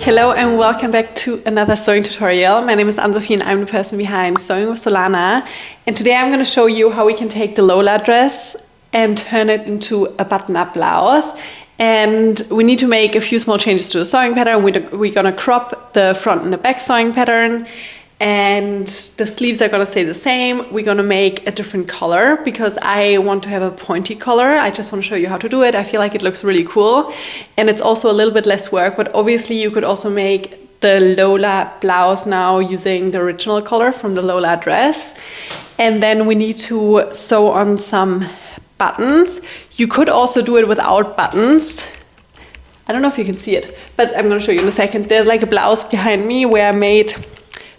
Hello and welcome back to another sewing tutorial. My name is Ann-Sophie and I'm the person behind Sewing with Solana. And today I'm going to show you how we can take the Lola dress and turn it into a button-up blouse. And we need to make a few small changes to the sewing pattern. We're going to crop the front and the back sewing pattern. And the sleeves are going to stay the same. We're going to make a different color because I want to have a pointy color. I just want to show you how to do it. I feel like it looks really cool. And it's also a little bit less work, but obviously you could also make the Lola blouse now using the original color from the Lola dress. And then we need to sew on some buttons. You could also do it without buttons. I don't know if you can see it, but I'm going to show you in a second. There's like a blouse behind me where I made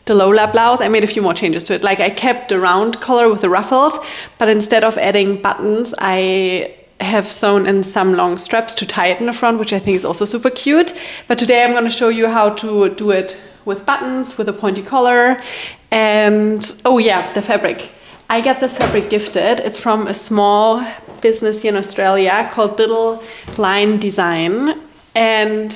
the Lola blouse. I made a few more changes to it. Like I kept the round collar with the ruffles, but instead of adding buttons, I have sewn in some long straps to tie it in the front, which I think is also super cute. But today I'm going to show you how to do it with buttons, with a pointy collar. And oh yeah, the fabric. I got this fabric gifted. It's from a small business here in Australia called Little Line Design. And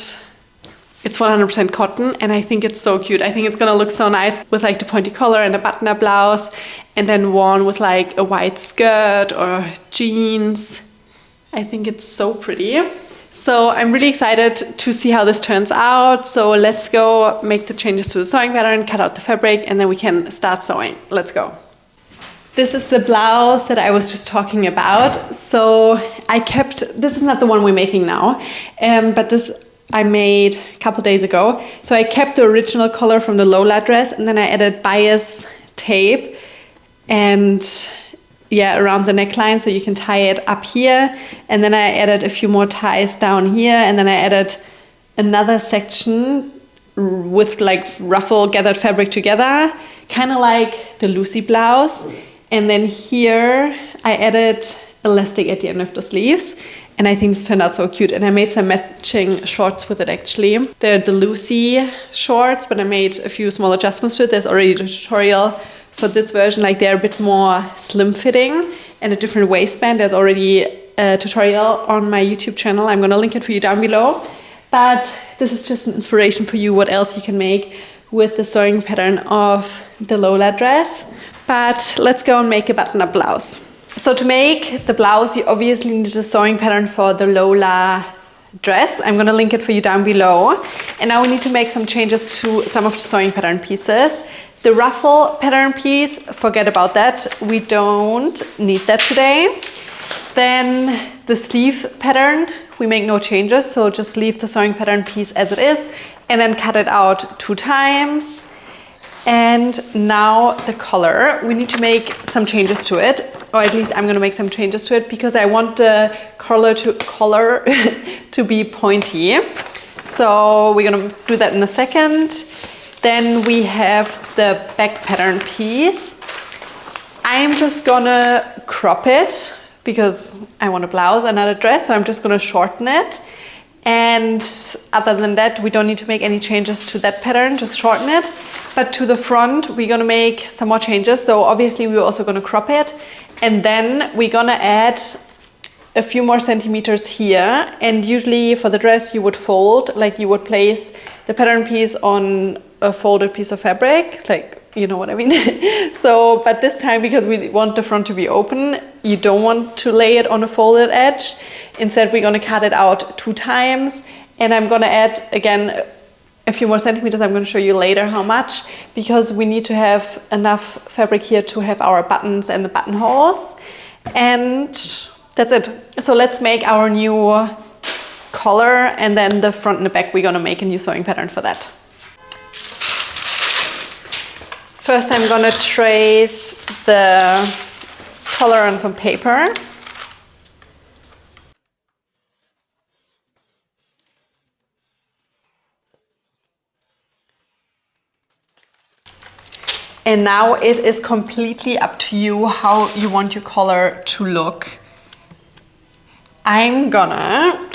it's 100% cotton and I think it's so cute. I think it's gonna look so nice with like the pointy collar and the button-up blouse and then worn with like a white skirt or jeans. I think it's so pretty. So I'm really excited to see how this turns out. So let's go make the changes to the sewing pattern, cut out the fabric, and then we can start sewing. Let's go. This is the blouse that I was just talking about. So this is not the one we're making now, but this I made a couple days ago. So I kept the original color from the Lola dress and then I added bias tape and yeah, around the neckline so you can tie it up here. And then I added a few more ties down here and then I added another section with like ruffle gathered fabric together, kind of like the Lucy blouse. And then here I added elastic at the end of the sleeves. And I think this turned out so cute. And I made some matching shorts with it actually. They're the Lucy shorts, but I made a few small adjustments to it. There's already a tutorial for this version. Like they're a bit more slim fitting and a different waistband. There's already a tutorial on my YouTube channel. I'm gonna link it for you down below. But this is just an inspiration for you what else you can make with the sewing pattern of the Lola dress. But let's go and make a button-up blouse. So to make the blouse, you obviously need a sewing pattern for the Lola dress. I'm gonna link it for you down below. And now we need to make some changes to some of the sewing pattern pieces. The ruffle pattern piece, forget about that. We don't need that today. Then the sleeve pattern, we make no changes. So just leave the sewing pattern piece as it is and then cut it out 2 times. And now the collar, we need to make some changes to it, or at least I'm going to make some changes to it because I want the collar to be pointy. So we're going to do that in a second. Then we have the back pattern piece. I'm just going to crop it because I want a blouse and not a dress, so I'm just going to shorten it. And other than that, we don't need to make any changes to that pattern, just shorten it. But to the front, we're gonna make some more changes. So obviously we're also gonna crop it. And then we're gonna add a few more centimeters here. And usually for the dress, you would fold, like you would place the pattern piece on a folded piece of fabric, like, you know what I mean? So, but this time, because we want the front to be open, you don't want to lay it on a folded edge. Instead, we're gonna cut it out 2 times. And I'm gonna add, again, a few more centimeters. I'm gonna show you later how much, because we need to have enough fabric here to have our buttons and the buttonholes. And that's it. So let's make our new collar, and then the front and the back, we're gonna make a new sewing pattern for that. First, I'm gonna trace the collar on some paper. And now it is completely up to you how you want your collar to look. I'm gonna,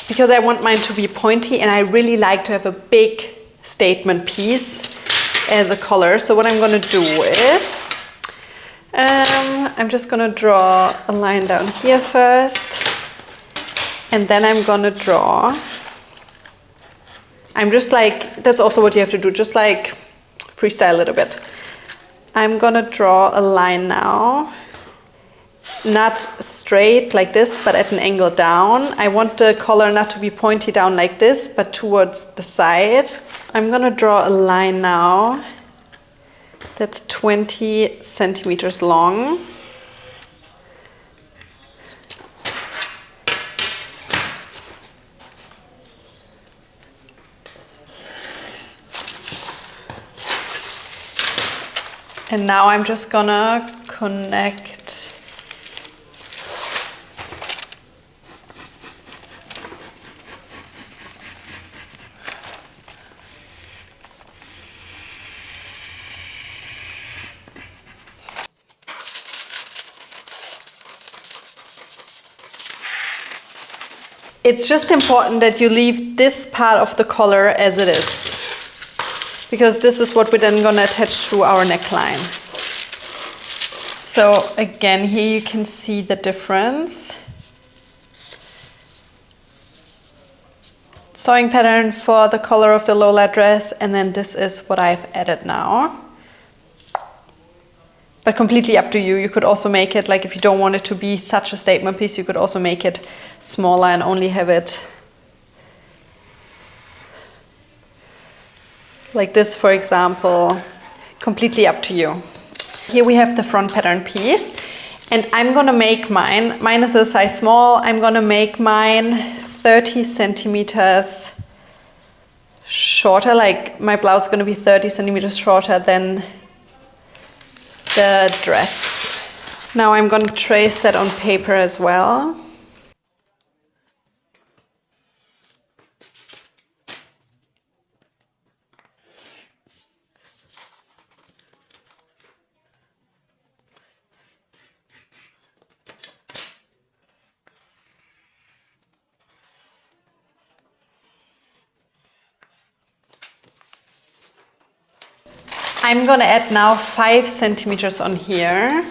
because I want mine to be pointy and I really like to have a big statement piece as a collar. So what I'm gonna do is, I'm just gonna draw a line down here first. And then I'm gonna draw I'm just like, that's also what you have to do, just like freestyle a little bit. I'm gonna draw a line now. Not straight like this, but at an angle down. I want the collar not to be pointy down like this, but towards the side. I'm gonna draw a line now that's 20 centimeters long. And now I'm just gonna connect It's just important that you leave this part of the collar as it is, because this is what we're then gonna attach to our neckline. So again, here you can see the difference. Sewing pattern for the collar of the Lola dress, and then this is what I've added now. But completely up to you. You could also make it, like if you don't want it to be such a statement piece, you could also make it smaller and only have it like this, for example. Completely up to you. Here we have the front pattern piece, and I'm gonna make mine. Mine is a size small. I'm gonna make mine 30 centimeters shorter. Like my blouse is gonna be 30 centimeters shorter than the dress. Now I'm going to trace that on paper as well. I'm going to add now 5 centimeters on here.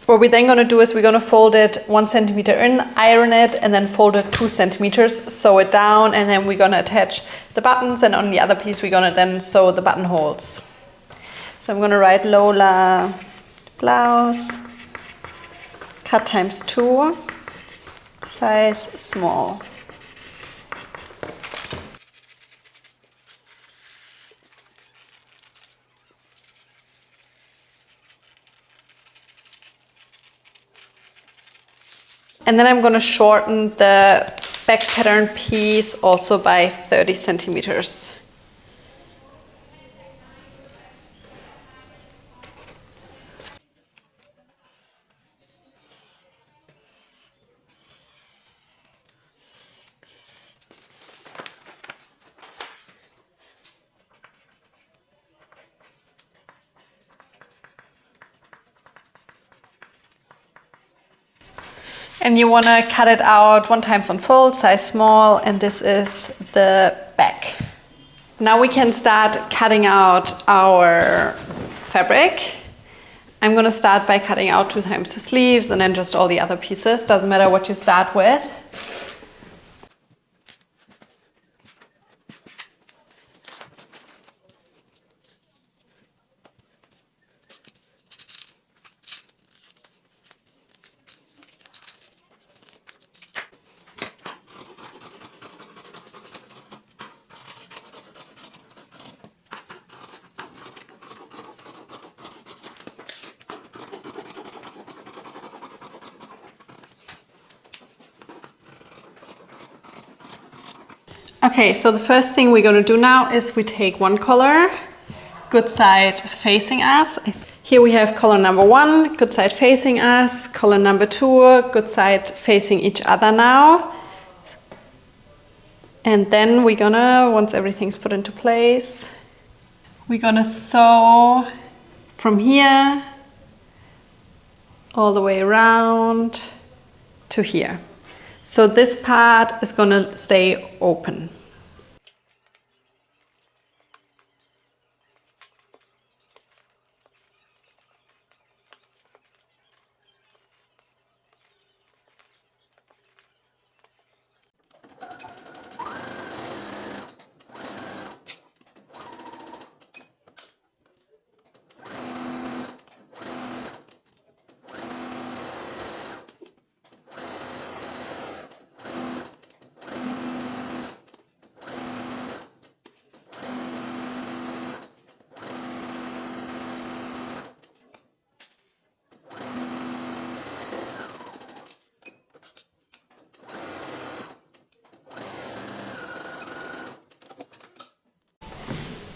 What we're then going to do is we're going to fold it 1 centimeter in, iron it, and then fold it 2 centimeters, sew it down, and then we're going to attach the buttons, and on the other piece we're going to then sew the buttonholes. So I'm going to write Lola Blouse, cut times 2, size small. And then I'm going to shorten the back pattern piece also by 30 centimeters. And you want to cut it out 1 times on fold, size small, and this is the back. Now we can start cutting out our fabric. I'm going to start by cutting out 2 times the sleeves and then just all the other pieces. Doesn't matter what you start with. Okay, so the first thing we're going to do now is we take one collar, good side facing us. Here we have collar number 1, good side facing us, collar number 2, good side facing each other now. And then we're gonna, once everything's put into place, we're gonna sew from here all the way around to here. So this part is gonna stay open.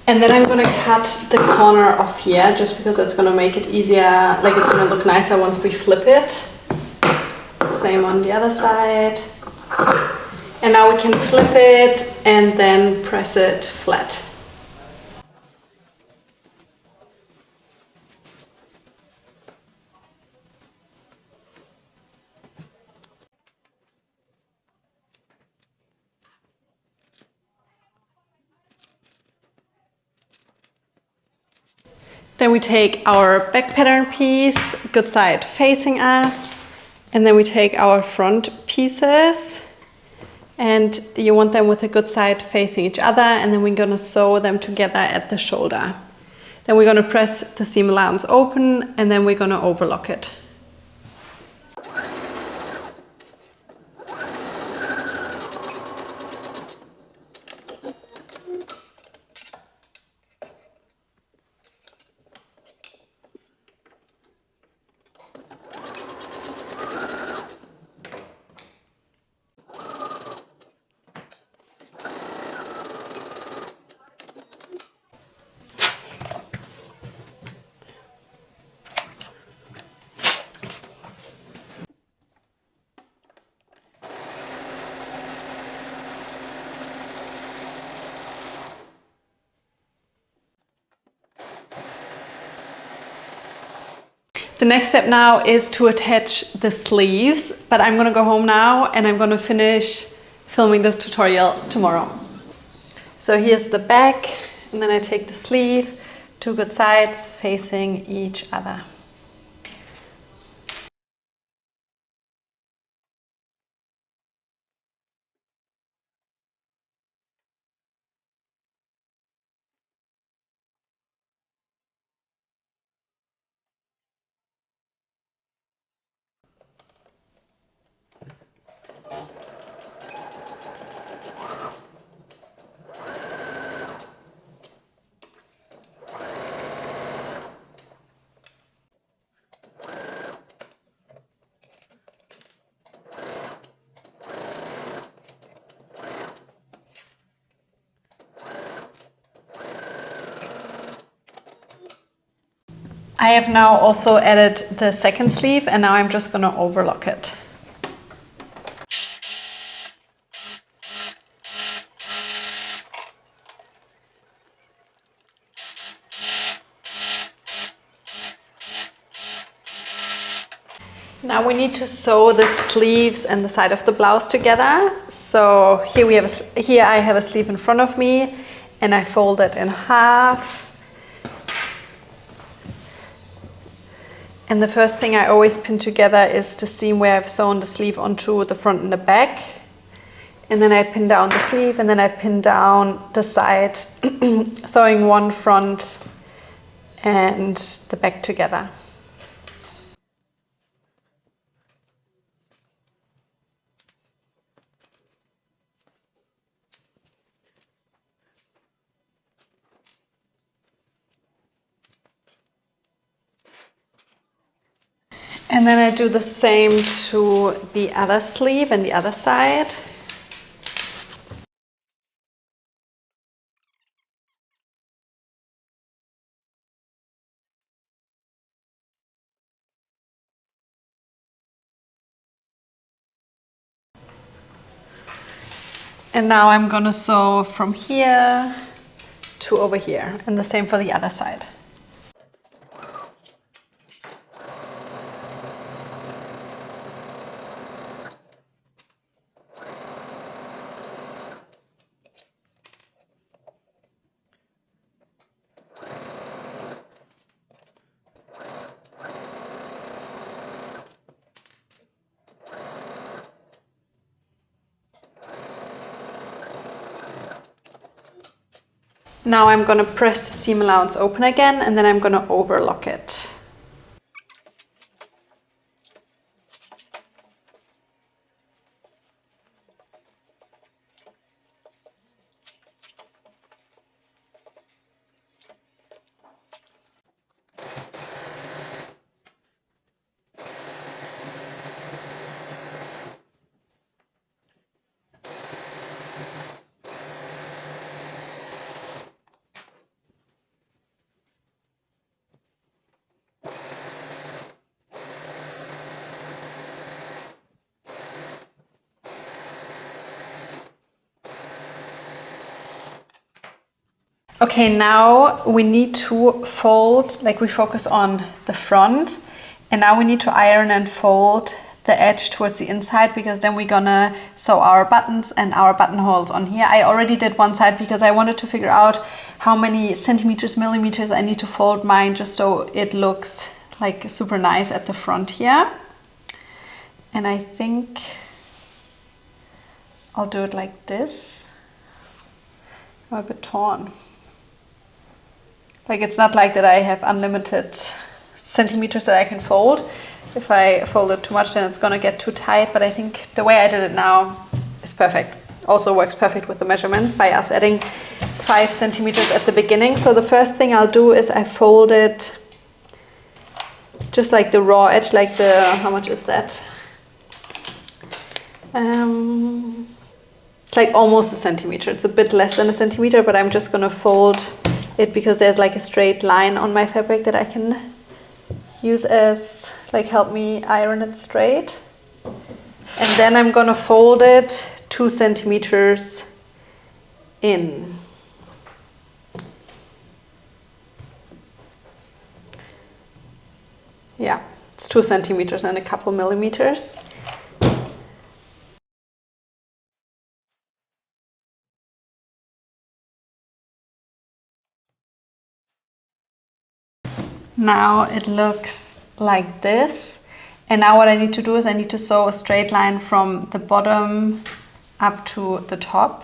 And then I'm gonna cut the corner off here just because it's gonna make it easier, like it's gonna look nicer once we flip it. Same on the other side. And now we can flip it and then press it flat. Then we take our back pattern piece, good side facing us, and then we take our front pieces, and you want them with a good side facing each other, and then we're gonna sew them together at the shoulder. Then we're gonna press the seam allowance open, and then we're gonna overlock it. The next step now is to attach the sleeves, but I'm gonna go home now and I'm gonna finish filming this tutorial tomorrow. So here's the back, and then I take the sleeve, two good sides facing each other. I have now also added the second sleeve, and now I'm just gonna overlock it. Now we need to sew the sleeves and the side of the blouse together. So here I have a sleeve in front of me, and I fold it in half. And the first thing I always pin together is the seam where I've sewn the sleeve onto the front and the back. And then I pin down the sleeve, and then I pin down the side, sewing one front and the back together. And then I do the same to the other sleeve and the other side. And now I'm gonna sew from here to over here, and the same for the other side. Now I'm gonna press the seam allowance open again, and then I'm gonna overlock it. Okay, now we need to fold, like we focus on the front, and now we need to iron and fold the edge towards the inside, because then we're gonna sew our buttons and our buttonholes on here. I already did one side because I wanted to figure out how many centimeters, millimeters I need to fold mine, just so it looks like super nice at the front here. And I think I'll do it like this. I'm a bit torn. Like, it's not like that I have unlimited centimeters that I can fold. If I fold it too much, then it's gonna get too tight, but I think the way I did it now is perfect. Also works perfect with the measurements by us adding 5 centimeters at the beginning. So the first thing I'll do is I fold it just like the raw edge, like the, how much is that? It's like almost a centimeter. It's a bit less than a centimeter, but I'm just gonna fold it because there's like a straight line on my fabric that I can use as like help me iron it straight. And then I'm gonna fold it 2 centimeters in. Yeah, it's 2 centimeters and a couple millimeters. Now it looks like this. And now what I need to do is I need to sew a straight line from the bottom up to the top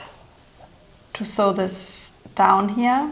to sew this down here.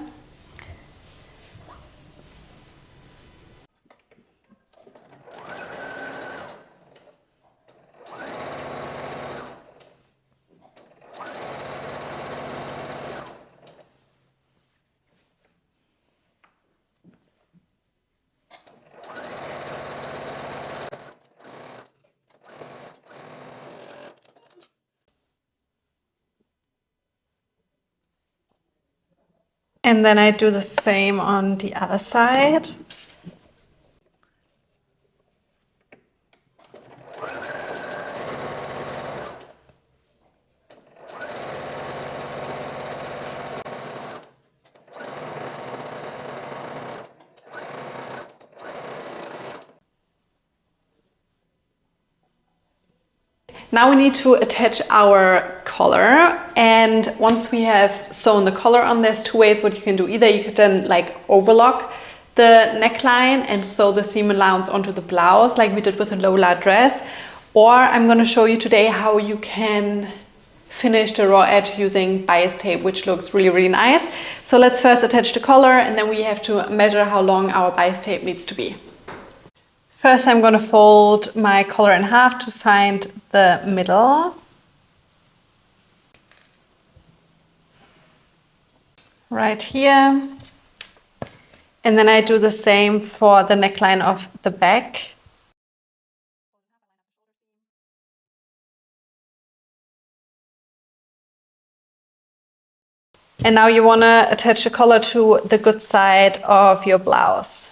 And then I do the same on the other side. Oops. Now we need to attach our collar, and once we have sewn the collar on, there's 2 ways what you can do. Either you could then like overlock the neckline and sew the seam allowance onto the blouse like we did with the Lola dress, or I'm going to show you today how you can finish the raw edge using bias tape, which looks really nice. So let's first attach the collar, and then we have to measure how long our bias tape needs to be. First, I'm going to fold my collar in half to find the middle. Right here. And then I do the same for the neckline of the back. And now you want to attach the collar to the good side of your blouse.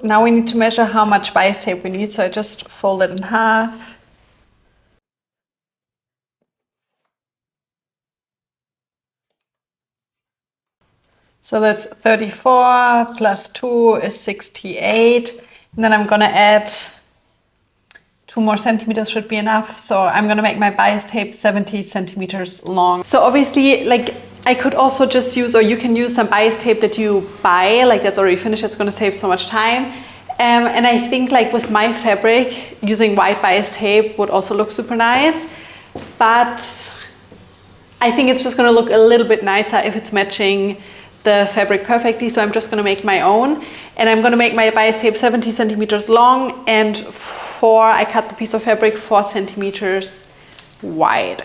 Now we need to measure how much bias tape we need, so I just fold it in half. So that's 34 plus 2 is 68. And then I'm gonna add 2 more centimeters should be enough. So I'm gonna make my bias tape 70 centimeters long. So obviously, like, I could also just use, or you can use some bias tape that you buy, like that's already finished. It's going to save so much time. And I think like with my fabric, using white bias tape would also look super nice. But I think it's just going to look a little bit nicer if it's matching the fabric perfectly. So I'm just going to make my own. And I'm going to make my bias tape 70 centimeters long, and I cut the piece of fabric 4 centimeters wide.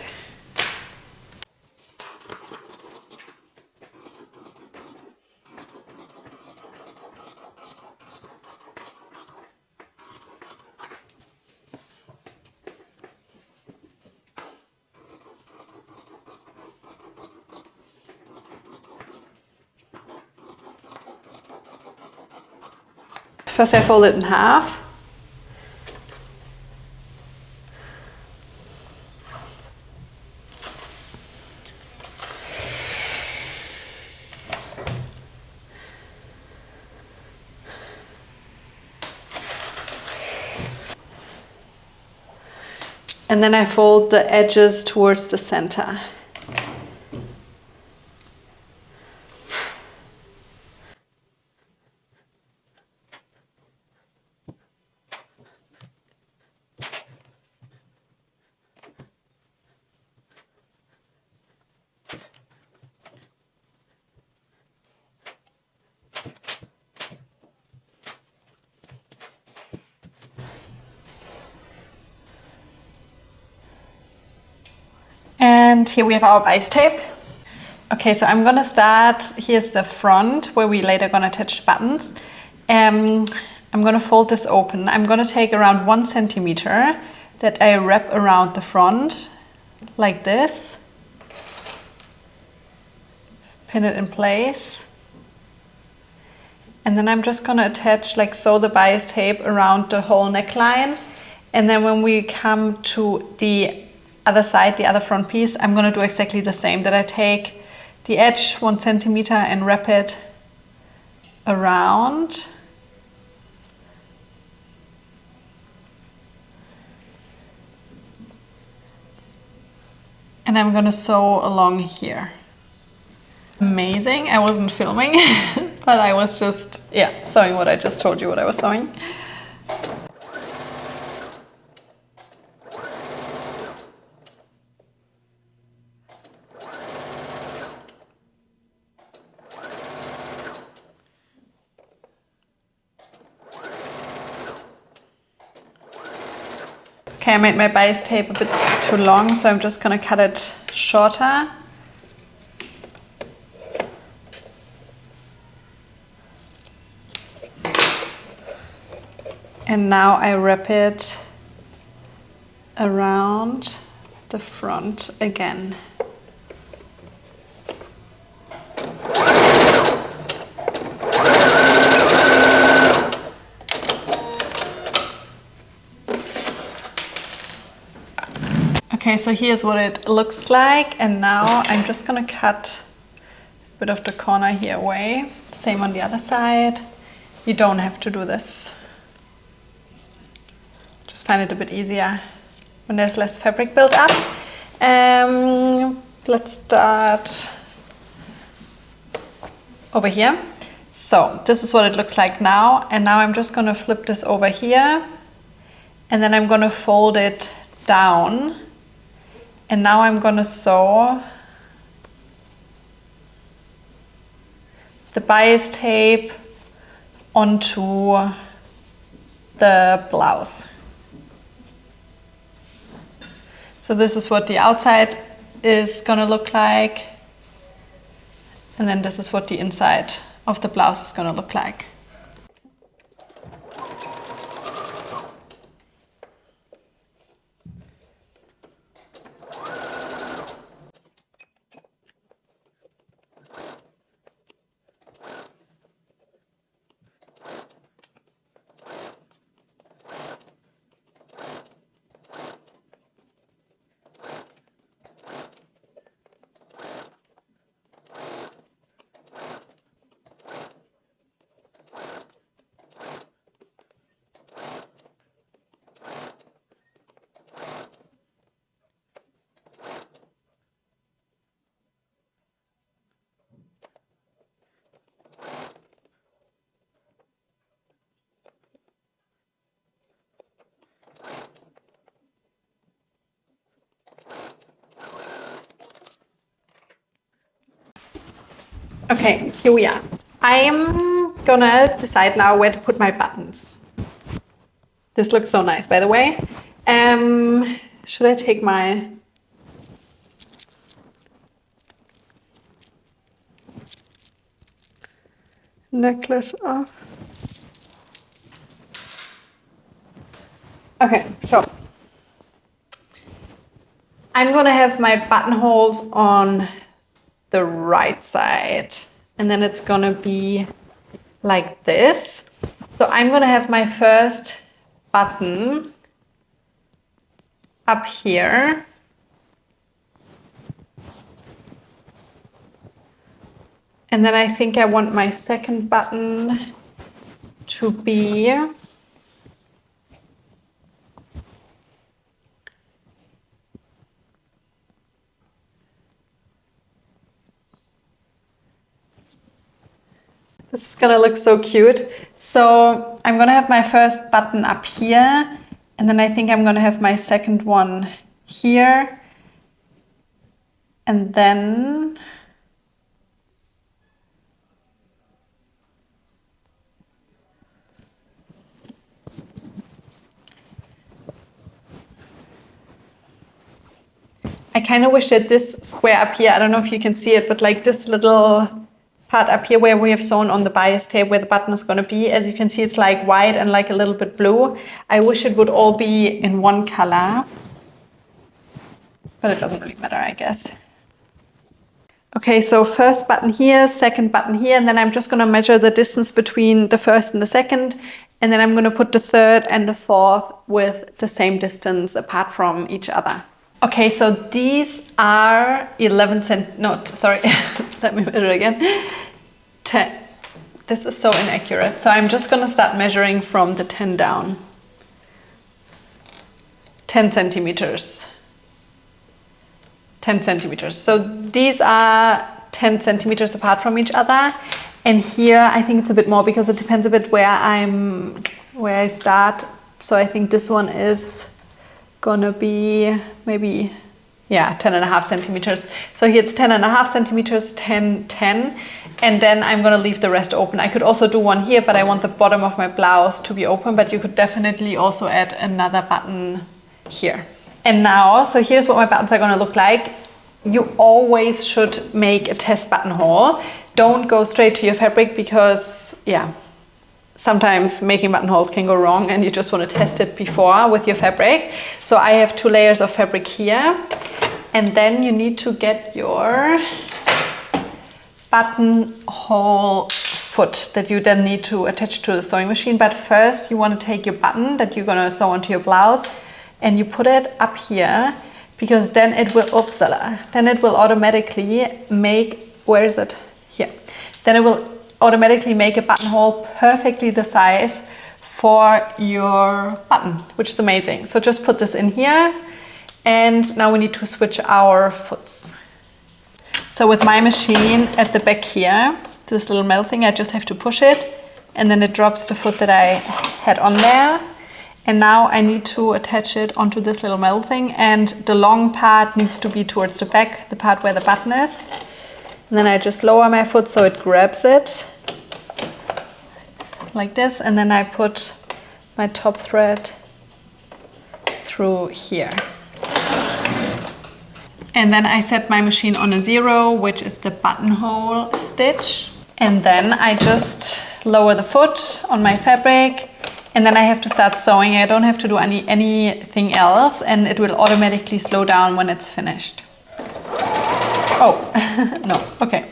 First I fold it in half. And then I fold the edges towards the center. And here we have our bias tape. Okay, so I'm gonna start, here's the front where we later gonna attach the buttons. I'm gonna fold this open. I'm gonna take around 1 centimeter that I wrap around the front like this. Pin it in place. And then I'm just gonna attach like so the bias tape around the whole neckline. And then when we come to the other side, the other front piece, I'm gonna do exactly the same, that I take the edge 1 centimeter and wrap it around. And I'm gonna sew along here. Amazing, I wasn't filming, but I was just, sewing what I just told you what I was sewing. Okay, I made my bias tape a bit too long, so I'm just gonna cut it shorter. And now I wrap it around the front again. Okay, so here's what it looks like, and now I'm just gonna cut a bit of the corner here away. Same on the other side. You don't have to do this. Just find it a bit easier when there's less fabric built up. Let's start over here. So this is what it looks like now, and now I'm just gonna flip this over here, and then I'm gonna fold it down. And now I'm gonna sew the bias tape onto the blouse. So this is what the outside is gonna look like. And then this is what the inside of the blouse is gonna look like. Okay, here we are. I'm gonna decide now where to put my buttons. This looks so nice, by the way. Should I take my necklace off? Okay, so I'm gonna have my buttonholes on the right side, and then it's gonna be like this. So I'm gonna have my first button up here. And then I think I want my second button to be this is gonna look so cute. So I'm gonna have my first button up here, and then I think I'm gonna have my second one here, and then I kind of wish that this square up here, I don't know if you can see it, but like this little part up here where we have sewn on the bias tape where the button is going to be, as you can see, it's like white and like a little bit blue. I wish it would all be in one color, but it doesn't really matter, I guess. Okay, so first button here, second button here, and then I'm just going to measure the distance between the first and the second, and then I'm going to put the third and the fourth with the same distance apart from each other. Okay, so these are 11 cent, no, sorry, let me measure again. 10. This is so inaccurate. So I'm just gonna start measuring from the 10 down. 10 centimeters. 10 centimeters. So these are 10 centimeters apart from each other. And here I think it's a bit more because it depends a bit where I start. So I think this one is gonna be maybe, yeah, 10.5 centimeters. So here it's 10.5 centimeters, 10, 10. And then I'm gonna leave the rest open. I could also do one here, but I want the bottom of my blouse to be open, but you could definitely also add another button here. And now, so here's what my buttons are gonna look like. You always should make a test buttonhole. Don't go straight to your fabric because, yeah, sometimes making buttonholes can go wrong and you just want to test it before with your fabric. So I have 2 layers of fabric here, and then you need to get your buttonhole foot that you then need to attach to the sewing machine. But first you want to take your button that you're going to sew onto your blouse and you put it up here, because then it will, then it will automatically make, where is it? Here. Then it will automatically make a buttonhole perfectly the size for your button, which is amazing. So just put this in here, and now we need to switch our foots. So with my machine at the back here, this little metal thing, I just have to push it, and then it drops the foot that I had on there. And now I need to attach it onto this little metal thing, and the long part needs to be towards the back, the part where the button is. And then I just lower my foot so it grabs it like this, and then I put my top thread through here. And then I set my machine on a 0, which is the buttonhole stitch. And then I just lower the foot on my fabric, and then I have to start sewing. I don't have to do anything else, and it will automatically slow down when it's finished. Oh, no, okay.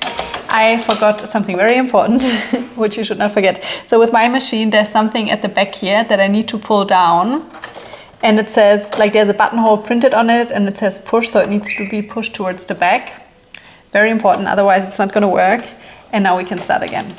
I forgot something very important, which you should not forget. So with my machine, there's something at the back here that I need to pull down. And it says, like, there's a buttonhole printed on it, and it says push, so it needs to be pushed towards the back. Very important, otherwise it's not gonna work. And now we can start again.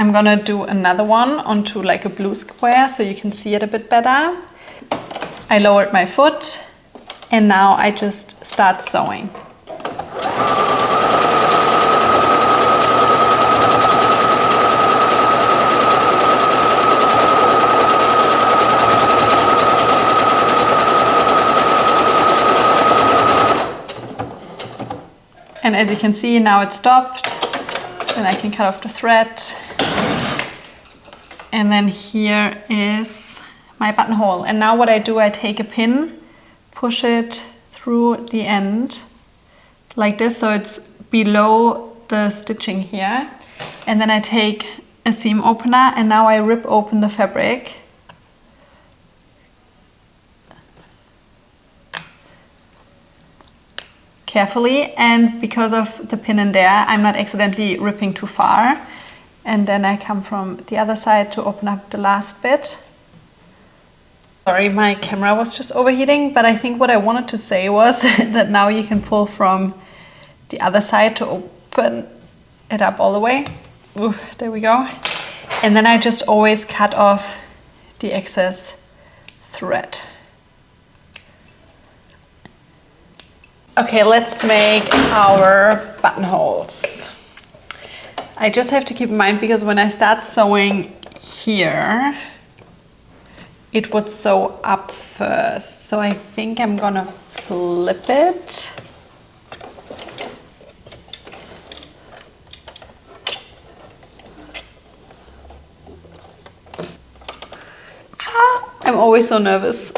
I'm gonna do another one onto like a blue square so you can see it a bit better. I lowered my foot and now I just start sewing. And as you can see, now it's stopped. Then I can cut off the thread. And then here is my buttonhole. And now what I do, I take a pin, push it through the end like this, so it's below the stitching here. And then I take a seam opener and now I rip open the fabric. Carefully, and because of the pin in there, I'm not accidentally ripping too far. And then I come from the other side to open up the last bit. Sorry, my camera was just overheating, but I think what I wanted to say was that now you can pull from the other side to open it up all the way. Ooh, there we go. And then I just always cut off the excess thread. Okay, let's make our buttonholes. I just have to keep in mind, because when I start sewing here, it would sew up first. So I think I'm gonna flip it. I'm always so nervous.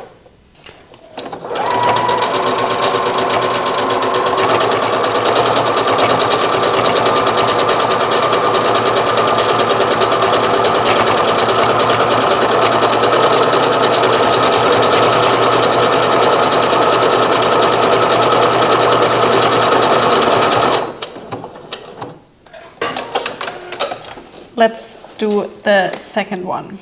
Let's do the second one.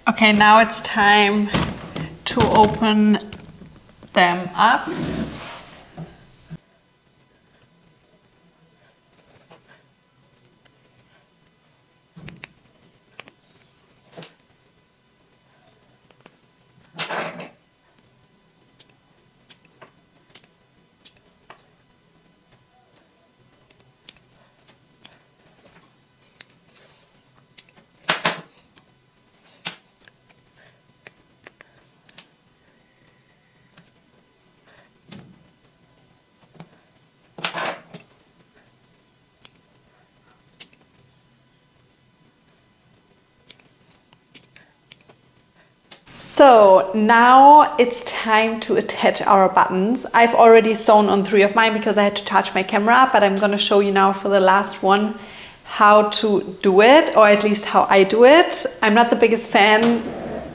Okay, now it's time to open them up. So now it's time to attach our buttons. I've already sewn on 3 of mine because I had to charge my camera, but I'm going to show you now for the last one how to do it, or at least how I do it. I'm not the biggest fan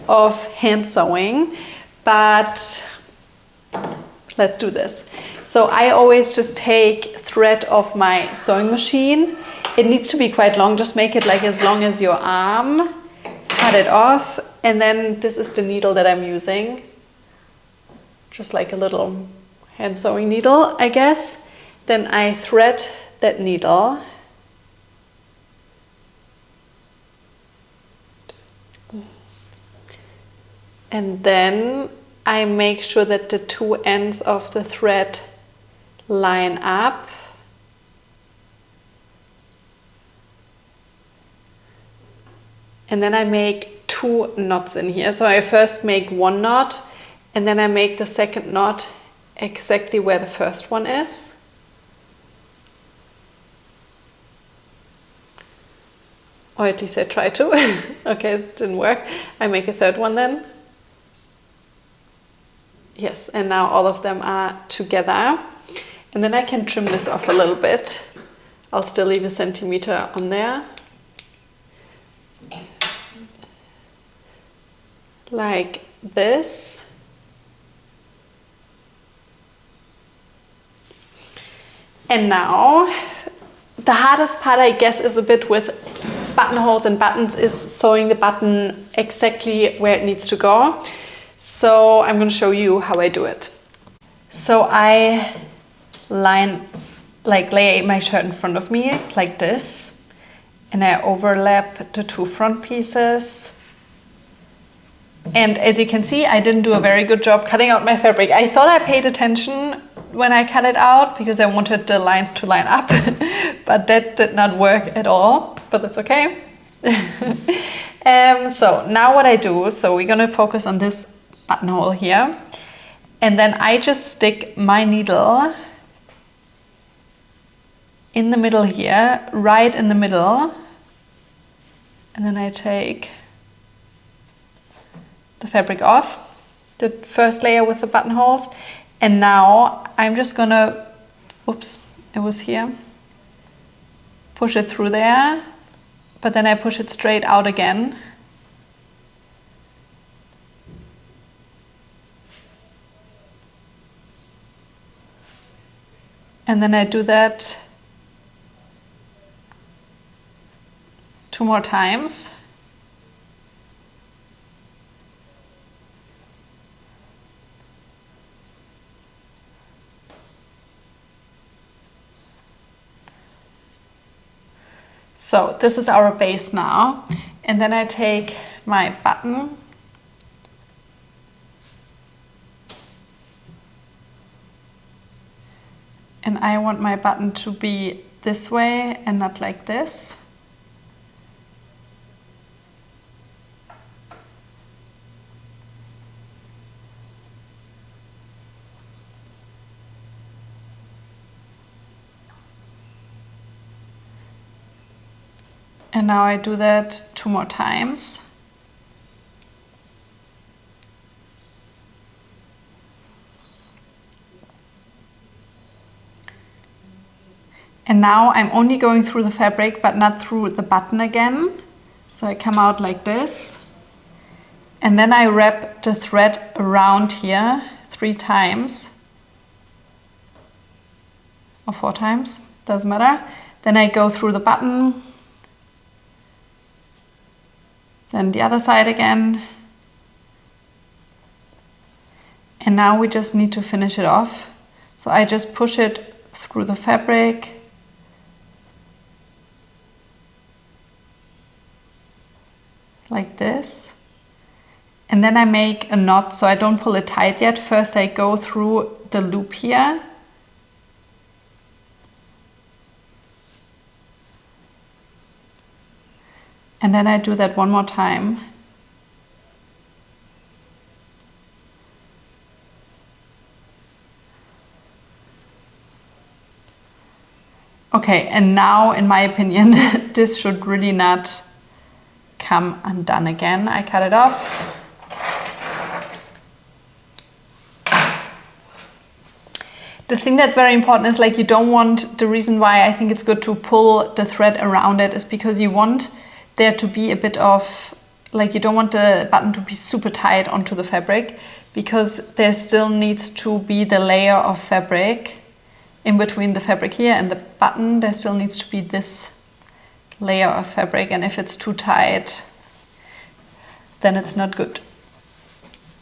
of hand sewing, but let's do this. So I always just take thread off my sewing machine. It needs to be quite long, just make it like as long as your arm. Cut it off, and then this is the needle that I'm using. Just like a little hand sewing needle, I guess. Then I thread that needle. And then I make sure that the 2 ends of the thread line up. And then I make 2 knots in here. So I first make 1 knot and then I make the second knot exactly where the first one is. Or at least I try to. Okay, it didn't work. I make a third one then. Yes, and now all of them are together. And then I can trim this off a little bit. I'll still leave a centimeter on there. Like this. And now, the hardest part, I guess, is a bit with buttonholes and buttons is sewing the button exactly where it needs to go. So I'm going to show you how I do it. So I lay my shirt in front of me like this, and I overlap the 2 front pieces. And as you can see, I didn't do a very good job cutting out my fabric. I thought I paid attention when I cut it out because I wanted the lines to line up, but that did not work at all, but that's okay. So now what I do, so we're gonna focus on this buttonhole here, and then I just stick my needle in the middle here, right in the middle, and then I take the fabric off, the first layer with the buttonholes, and now I'm just gonna, oops, it was here, push it through there, but then I push it straight out again. And then I do that 2 more times. So this is our base now, and then I take my button and I want my button to be this way and not like this. And now I do that 2 more times. And now I'm only going through the fabric, but not through the button again. So I come out like this. And then I wrap the thread around here 3 times. Or 4 times, doesn't matter. Then I go through the button. Then the other side again. And now we just need to finish it off. So I just push it through the fabric. Like this. And then I make a knot, so I don't pull it tight yet. First I go through the loop here. And then I do that 1 more time. Okay, and now, in my opinion, this should really not come undone again. I cut it off. The thing that's very important is, like, you don't want, the reason why I think it's good to pull the thread around it is because you want there to be a bit of, like, you don't want the button to be super tight onto the fabric, because there still needs to be the layer of fabric in between the fabric here and the button. There still needs to be this layer of fabric, and if it's too tight, then it's not good.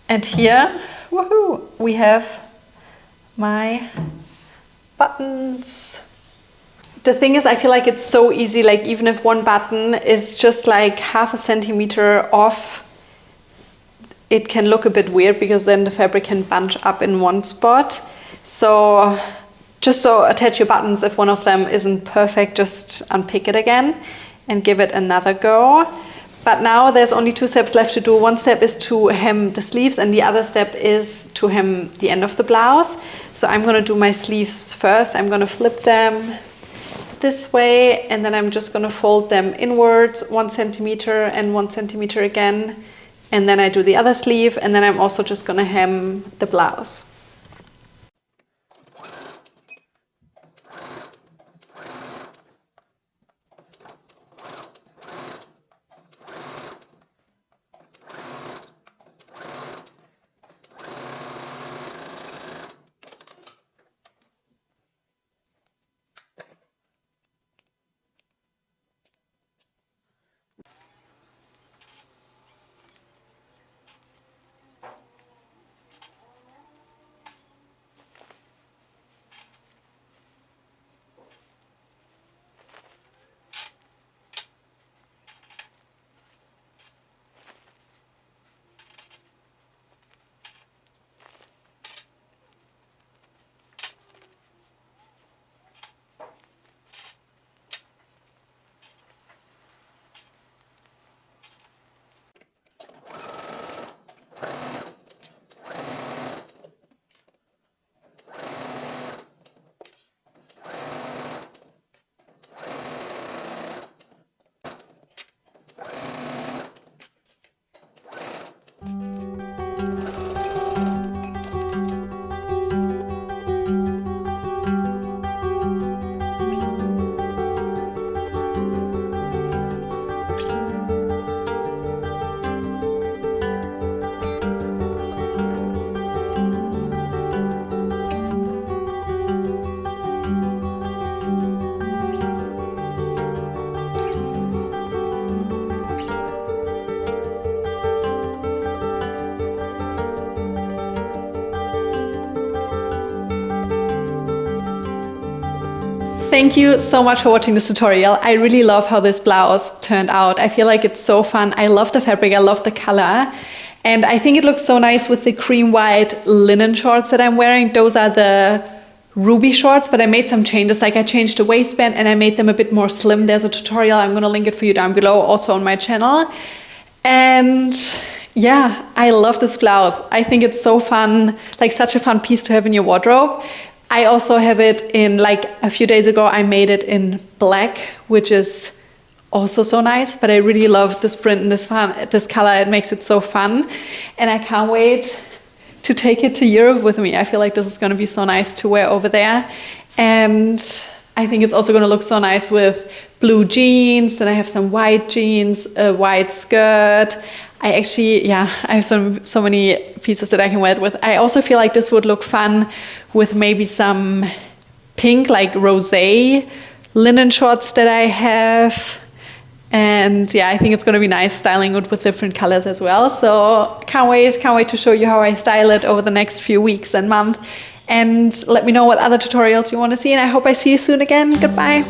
And here, woohoo, we have my buttons. The thing is, I feel like it's so easy, like even if one button is just like ½ centimeter off, it can look a bit weird because then the fabric can bunch up in one spot. So just so attach your buttons, if one of them isn't perfect, just unpick it again and give it another go. But now there's only 2 steps left to do. One step is to hem the sleeves and the other step is to hem the end of the blouse. So I'm gonna do my sleeves first. I'm gonna flip them this way and then I'm just gonna fold them inwards 1 centimeter and 1 centimeter again. And then I do the other sleeve and then I'm also just gonna hem the blouse. Thank you so much for watching this tutorial. I really love how this blouse turned out. I feel like it's so fun. I love the fabric, I love the color. And I think it looks so nice with the cream white linen shorts that I'm wearing. Those are the ruby shorts, but I made some changes. Like I changed the waistband and I made them a bit more slim. There's a tutorial, I'm gonna link it for you down below, also on my channel. And yeah, I love this blouse. I think it's so fun, like such a fun piece to have in your wardrobe. I also have it in, like a few days ago, I made it in black, which is also so nice, but I really love this print and this color. It makes it so fun. And I can't wait to take it to Europe with me. I feel like this is gonna be so nice to wear over there. And I think it's also gonna look so nice with blue jeans. Then I have some white jeans, a white skirt. I actually, yeah, I have so many pieces that I can wear it with. I also feel like this would look fun with maybe some pink, like rosé linen shorts that I have. And yeah, I think it's gonna be nice styling it with different colors as well. So can't wait to show you how I style it over the next few weeks and months. And let me know what other tutorials you wanna see. And I hope I see you soon again. Goodbye.